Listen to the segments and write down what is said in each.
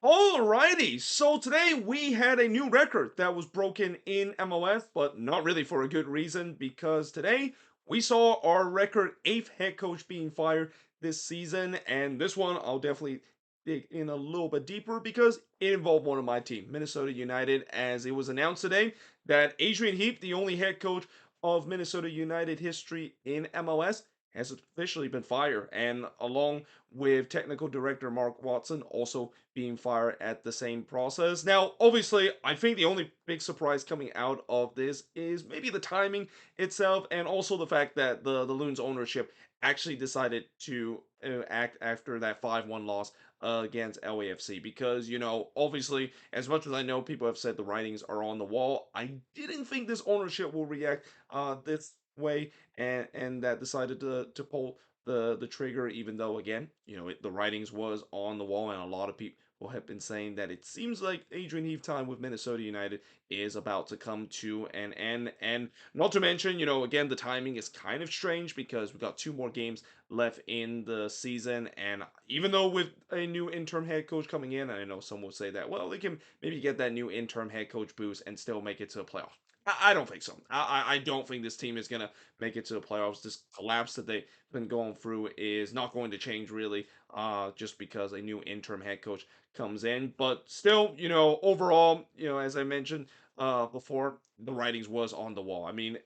Alrighty, so today we had a new record that was broken in MLS, but not really for a good reason because today we saw our record eighth head coach being fired this season, and this one I'll definitely dig in a little bit deeper because it involved one of my team, Minnesota United, as it was announced today that Adrian Heath, the only head coach of Minnesota United history in MLS, has officially been fired, and along with technical director Mark Watson also being fired at the same process. Now, obviously, I think the only big surprise coming out of this is maybe the timing itself, and also the fact that the Loons ownership actually decided to act after that 5-1 loss against LAFC because, obviously, as much as I know people have said the writings are on the wall, I didn't think this ownership will react this way and that decided to pull the trigger, even though again, the writings was on the wall, and a lot of people have been saying that it seems like Adrian Heath time with Minnesota United is about to come to an end. And not to mention, again, the timing is kind of strange because we've got two more games left in the season. And even though with a new interim head coach coming in, I know some will say that, well, they can maybe get that new interim head coach boost and still make it to a playoff. I don't think so. I don't think this team is going to make it to the playoffs. This collapse that they've been going through is not going to change really, just because a new interim head coach comes in. But still, overall, as I mentioned before, the writings was on the wall. I mean,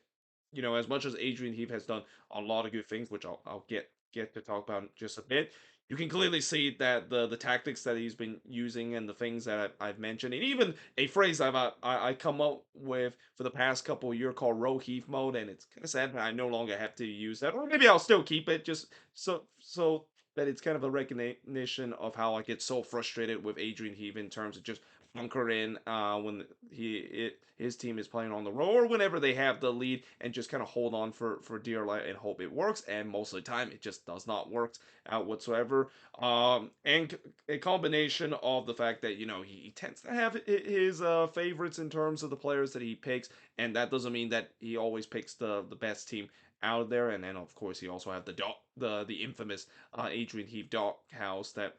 as much as Adrian Heath has done a lot of good things, which I'll get to talk about in just a bit, you can clearly see that the tactics that he's been using and the things that I've mentioned, and even a phrase I come up with for the past couple of years called "row Heath mode," and it's kind of sad that I no longer have to use that, or maybe I'll still keep it just so that it's kind of a recognition of how I get so frustrated with Adrian Heath in terms of just bunker in when his team is playing on the road or whenever they have the lead and just kind of hold on for dear life and hope it works. And most of the time, it just does not work out whatsoever. And a combination of the fact that he tends to have his favorites in terms of the players that he picks, and that doesn't mean that he always picks the best team out there. And then of course he also have the infamous Adrian Heath dog house that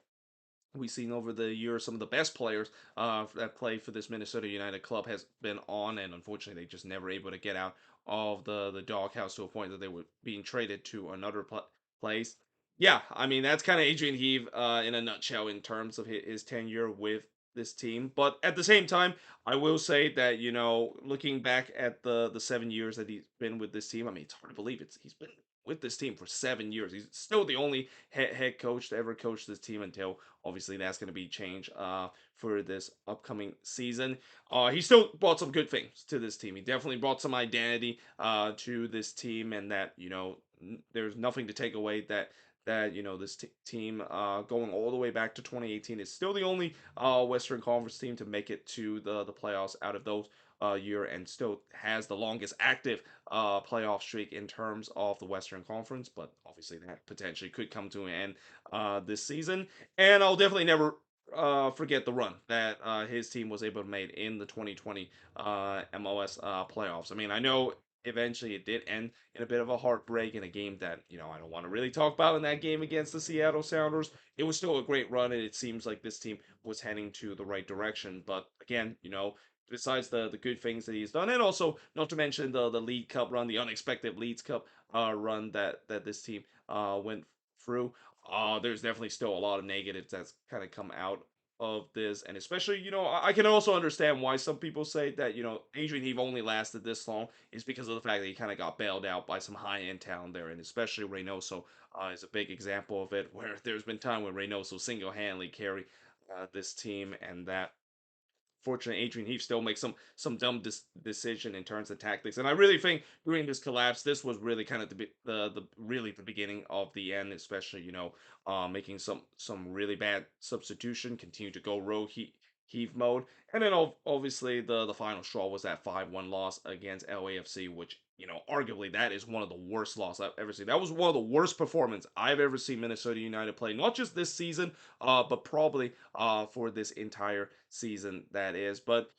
we've seen over the years. Some of the best players that play for this Minnesota United club has been on, and unfortunately, they just never able to get out of the doghouse to a point that they were being traded to another place. Yeah, I mean that's kind of Adrian Heath in a nutshell in terms of his tenure with this team. But at the same time, I will say that looking back at the 7 years that he's been with this team, I mean it's hard to believe he's been with this team for 7 years. He's still the only head coach to ever coach this team until obviously that's going to be changed for this upcoming season. He still brought some good things to this team. He definitely brought some identity to this team, and that there's nothing to take away that this team going all the way back to 2018 is still the only Western Conference team to make it to the playoffs out of those year, and still has the longest active playoff streak in terms of the Western Conference. But obviously that potentially could come to an end this season. And I'll definitely never forget the run that his team was able to make in the 2020 MLS playoffs. I mean, I know eventually it did end in a bit of a heartbreak in a game that I don't want to really talk about in that game against the Seattle Sounders. It was still a great run, and it seems like this team was heading to the right direction. But again, besides the good things that he's done, and also not to mention the League Cup run, the unexpected Leagues Cup run that this team went through. There's definitely still a lot of negatives that's kind of come out of this, and especially I can also understand why some people say that Adrian Heath only lasted this long is because of the fact that he kind of got bailed out by some high end talent there, and especially Reynoso is a big example of it, where there's been time when Reynoso single handedly carry this team, and that fortunately Adrian Heath still makes some dumb decision in terms of tactics. And I really think during this collapse, this was really kind of the really the beginning of the end, especially making some really bad substitution, continue to go rogue Heath mode, and then obviously the final straw was that 5-1 loss against LAFC, which arguably that is one of the worst losses I've ever seen. That was one of the worst performances I've ever seen Minnesota United play, not just this season, but probably for this entire season that is. But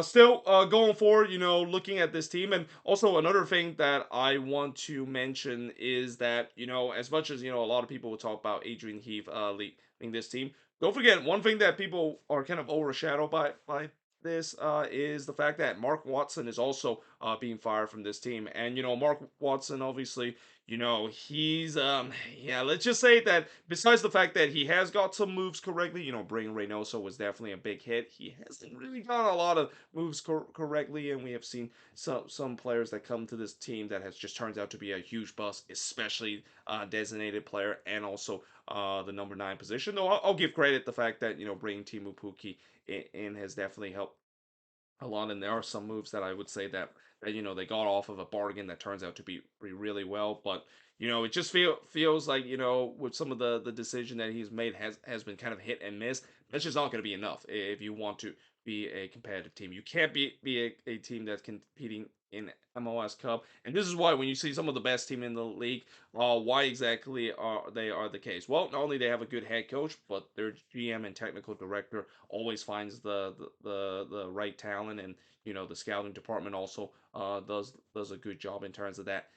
still going forward, looking at this team, and also another thing that I want to mention is that as much as a lot of people will talk about Adrian Heath leading this team, don't forget one thing that people are kind of overshadowed by this is the fact that Mark Watson is also being fired from this team, and Mark Watson obviously he's yeah, let's just say that besides the fact that he has got some moves correctly, bringing Reynoso was definitely a big hit. He hasn't really got a lot of moves correctly, and we have seen some players that come to this team that has just turned out to be a huge bust, especially designated player and also the number 9 position. Though I'll give credit the fact that bringing Timu Puki in has definitely helped a lot, and there are some moves that I would say that they got off of a bargain that turns out to be really well. But it just feels like with some of the decision that he's made has been kind of hit and miss. That's just not going to be enough if you want to be a competitive team. You can't be a team that's competing in MLS Cup, and this is why when you see some of the best team in the league, why exactly are the case? Well, not only they have a good head coach, but their GM and technical director always finds the right talent, and the scouting department also does a good job in terms of that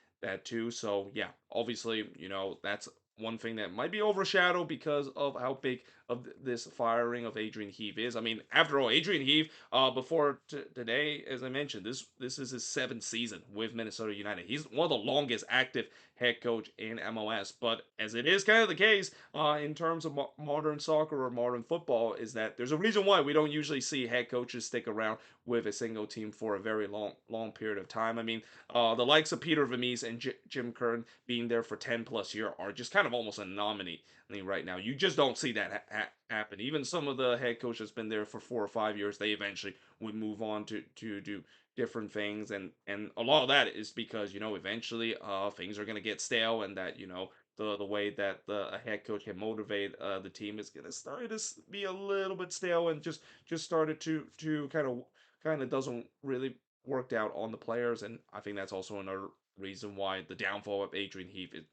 too. So yeah, obviously that's one thing that might be overshadowed because of how big of this firing of Adrian Heath is. I mean, after all, Adrian Heath, before today, as I mentioned, this is his 7th season with Minnesota United. He's one of the longest active head coach in MLS. But as it is kind of the case in terms of modern soccer or modern football, is that there's a reason why we don't usually see head coaches stick around with a single team for a very long period of time. I mean, the likes of Peter Vermees and Jim Kern being there for 10 plus years are just kind of almost a anomaly right now. You just don't see that happen. Even some of the head coaches that's been there for 4 or 5 years, they eventually would move on to do different things, and a lot of that is because eventually things are going to get stale, and that the way that a head coach can motivate the team is going to start to be a little bit stale, and just started to kind of doesn't really worked out on the players. And I think that's also another reason why the downfall of Adrian Heath it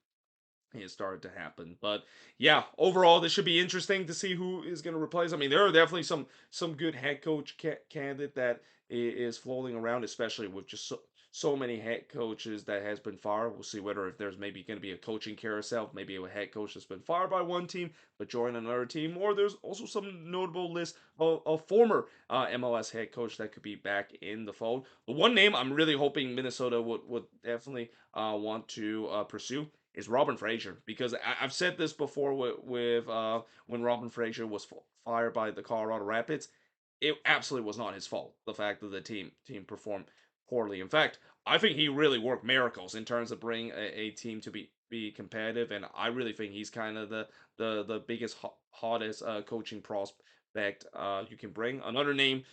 started to happen. But yeah, overall, this should be interesting to see who is going to replace. I mean, there are definitely some good head coach candidate that is floating around, especially with just so many head coaches that has been fired. We'll see whether if there's maybe going to be a coaching carousel, maybe a head coach that's been fired by one team but joined another team, or there's also some notable list of former MLS head coach that could be back in the fold. But one name I'm really hoping Minnesota would definitely want to pursue is Robin Fraser, because I've said this before with when Robin Fraser was fired by the Colorado Rapids. It absolutely was not his fault. The fact that the team performed poorly. In fact, I think he really worked miracles in terms of bringing a team to be competitive, and I really think he's kind of the biggest hottest coaching prospect you can bring. Another name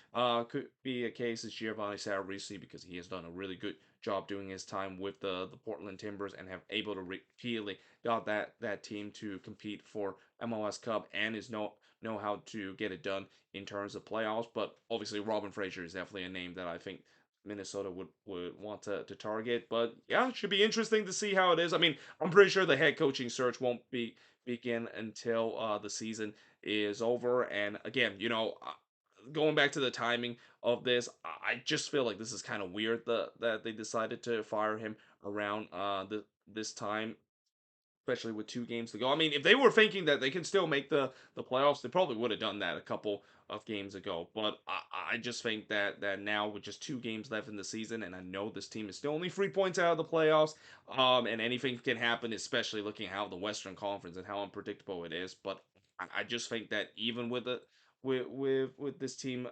could be a case is Giovanni Savarese, because he has done a really good job doing his time with the Portland Timbers and have able to repeatedly got that team to compete for MLS Cup, and is know how to get it done in terms of playoffs. But obviously, Robin Fraser is definitely a name that I think Minnesota would want to target. But yeah, it should be interesting to see how it is. I mean, I'm pretty sure the head coaching search won't begin until the season is over. And again, going back to the timing of this, I just feel like this is kind of weird that they decided to fire him around this time, especially with 2 games to go. I mean, if they were thinking that they can still make the playoffs, they probably would have done that a couple of games ago. But I just think that now with just 2 games left in the season, and I know this team is still only 3 points out of the playoffs, and anything can happen, especially looking at how the Western Conference and how unpredictable it is. But I just think that even with the with this team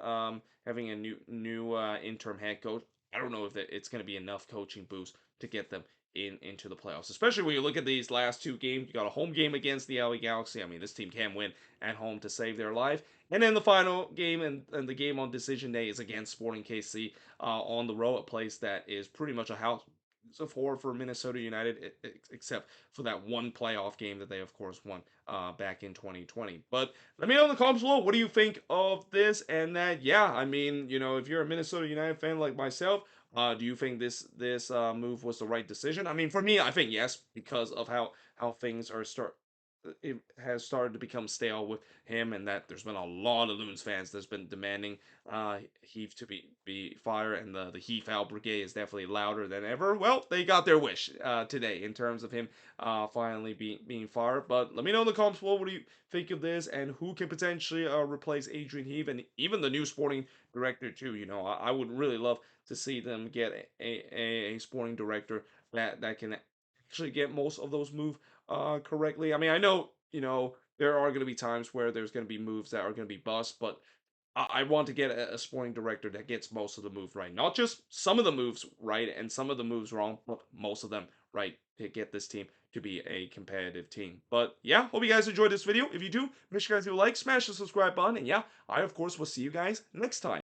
having a new interim head coach, I don't know if it's going to be enough coaching boost to get them into the playoffs. Especially when you look at these last 2 games, you got a home game against the LA Galaxy. I mean, this team can win at home to save their life, and then the final game and the game on decision day is against Sporting KC on the road, a place that is pretty much a house of horror for Minnesota United, except for that one playoff game that they, of course, won back in 2020. But let me know in the comments below, what do you think of this? And that, yeah, I mean, if you're a Minnesota United fan like myself, do you think this move was the right decision? I mean, for me, I think yes, because of how things are start it has started to become stale with him, and that there's been a lot of Loons fans that's been demanding Heath to be fired, and the Heath out brigade is definitely louder than ever. Well, they got their wish today in terms of him finally being fired. But let me know in the comments below, what do you think of this, and who can potentially replace Adrian Heath, and even the new sporting director too. I would really love to see them get a sporting director that can actually get most of those moves correctly. I mean, I know, there are going to be times where there's going to be moves that are going to be bust, but I want to get a sporting director that gets most of the moves right. Not just some of the moves right and some of the moves wrong, but most of them right to get this team to be a competitive team. But yeah, hope you guys enjoyed this video. If you do, make sure you guys do like, smash the subscribe button, and yeah, I of course will see you guys next time.